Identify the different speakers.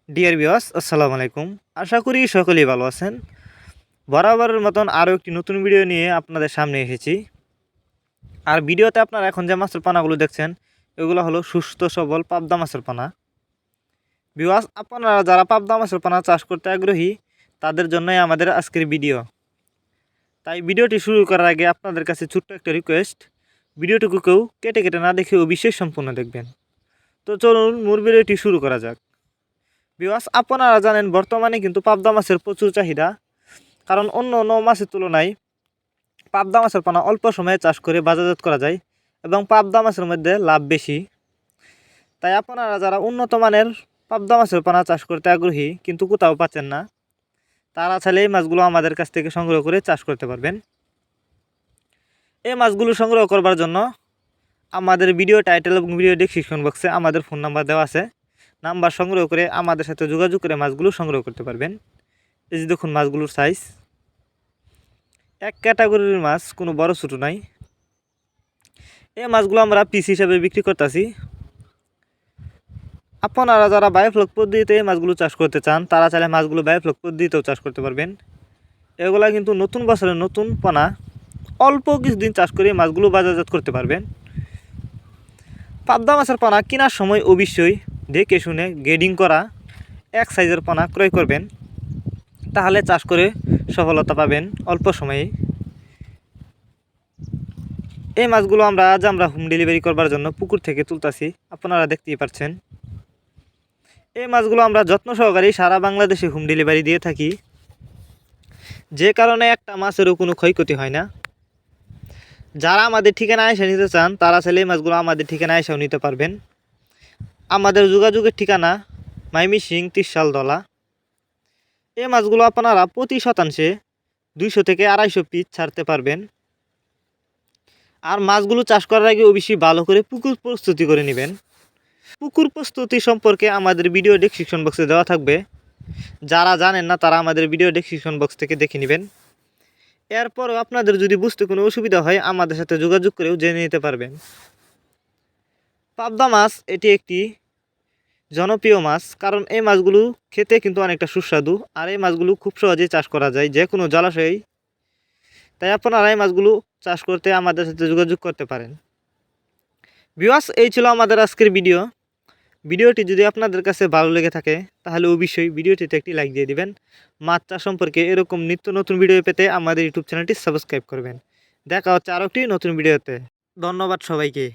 Speaker 1: Dear viewers, আসসালামু আলাইকুম। আশা করি সকলেই ভালো আছেন। বরাবরের মতন আরও একটি নতুন ভিডিও নিয়ে আপনাদের সামনে এসেছি। আর ভিডিওতে আপনারা এখন যে মাছের পানাগুলো দেখছেন, এগুলো হলো সুস্থ সবল পাবদা মাছের পানা। ভিউয়ার্স, আপনারা যারা পাবদা মাছের পানা চাষ করতে আগ্রহী, তাদের জন্যই আমাদের আজকের ভিডিও। তাই ভিডিওটি শুরু করার আগে আপনাদের কাছে ছোট্ট একটা রিকোয়েস্ট, ভিডিওটুকু কেউ কেটে কেটে না দেখে অবশ্যই সম্পূর্ণ দেখবেন। তো চলুন মূল ভিডিওটি শুরু করা যাক। ভিউয়ার্স, আপনারা জানেন বর্তমানে কিন্তু পাবদা মাছের প্রচুর চাহিদা। কারণ অন্য অন্য মাছের তুলনায় পাবদা মাছের পোনা অল্প সময়ে চাষ করে বাজারজাত করা যায় এবং পাবদা মাছের মধ্যে লাভ বেশি। তাই আপনারা যারা উন্নত মানের পাবদা মাছের পোনা চাষ করতে আগ্রহী কিন্তু কোথাও পাচ্ছেন না, তারা চাইলে এই মাছগুলো আমাদের কাছ থেকে সংগ্রহ করে চাষ করতে পারবেন। এই মাছগুলো সংগ্রহ করবার জন্য আমাদের ভিডিও টাইটেল এবং ভিডিও ডেসক্রিপশন বক্সে আমাদের ফোন নাম্বার দেওয়া আছে। নাম্বার সংগ্রহ করে আমাদের সাথে যোগাযোগ করে মাছগুলো সংগ্রহ করতে পারবেন। এই যে দেখুন মাছগুলোর সাইজ, এক ক্যাটাগরির মাছ, কোনো বড় ছোটো নাই। এই মাছগুলো আমরা পিস হিসাবে বিক্রি করতেছি। আপনারা যারা বায়োফ্লক পদ্ধতিতে এই মাছগুলো চাষ করতে চান, তারা চাইলে মাছগুলো বায়োফ্লক পদ্ধতিতেও চাষ করতে পারবেন। এগুলা কিন্তু নতুন বছরের নতুন পোনা, অল্প কিছুদিন চাষ করে মাছগুলো বাজারজাত করতে পারবেন। পাবদা মাছের পোনা কেনার সময় অবশ্যই দেখে শুনে গ্রেডিং করা এক সাইজের পোনা ক্রয় করবেন, তাহলে চাষ করে সফলতা পাবেন অল্প সময়ে। এই মাছগুলো আমরা হোম ডেলিভারি করবার জন্য পুকুর থেকে তুলতাছি, আপনারা দেখতেই পাচ্ছেন। এই মাছগুলো আমরা যত্ন সহকারে সারা বাংলাদেশে হোম ডেলিভারি দিয়ে থাকি, যে কারণে একটা মাছেরও কোনো ক্ষয়ক্ষতি হয় না। যারা আমাদের ঠিকানায় এসে নিতে চান, তারা চাইলে এই মাছগুলো আমাদের ঠিকানায় এসেও নিতে পারবেন। আমাদের যোগাযোগের ঠিকানা ময়মনসিংহ ত্রিশালদলা। এই মাছগুলো আপনারা প্রতি শতাংশে 200 থেকে 250 পিস ছাড়তে পারবেন। আর মাছগুলো চাষ করার আগে অবশ্যই ভালো করে পুকুর প্রস্তুতি করে নেবেন। পুকুর প্রস্তুতি সম্পর্কে আমাদের ভিডিও ডেসক্রিপশন বক্সে দেওয়া থাকবে। যারা জানেন না তারা আমাদের ভিডিও ডেসক্রিপশন বক্স থেকে দেখে নেবেন। এরপরও আপনাদের যদি বুঝতে কোনো অসুবিধা হয়, আমাদের সাথে যোগাযোগ করেও জেনে নিতে পারবেন। পাবদা মাছ এটি একটি জনপ্রিয় মাছ, কারণ এই মাছগুলো খেতে কিন্তু অনেকটা সুস্বাদু। আর এই মাছগুলো খুব সহজেই চাষ করা যায় যে কোনো জলাশয়েই। তাই আপনারা এই মাছগুলো চাষ করতে আমাদের সাথে যোগাযোগ করতে পারেন। ভিউয়ার্স, এই ছিল আমাদের আজকের ভিডিওটি যদি আপনাদের কাছে ভালো লেগে থাকে, তাহলে অবশ্যই ভিডিওটিতে একটি লাইক দিয়ে দিবেন। মাছ চাষ সম্পর্কে এরকম নিত্য নতুন ভিডিও পেতে আমাদের ইউটিউব চ্যানেলটি সাবস্ক্রাইব করবেন। দেখা হচ্ছে আরও একটি নতুন ভিডিওতে। ধন্যবাদ সবাইকে।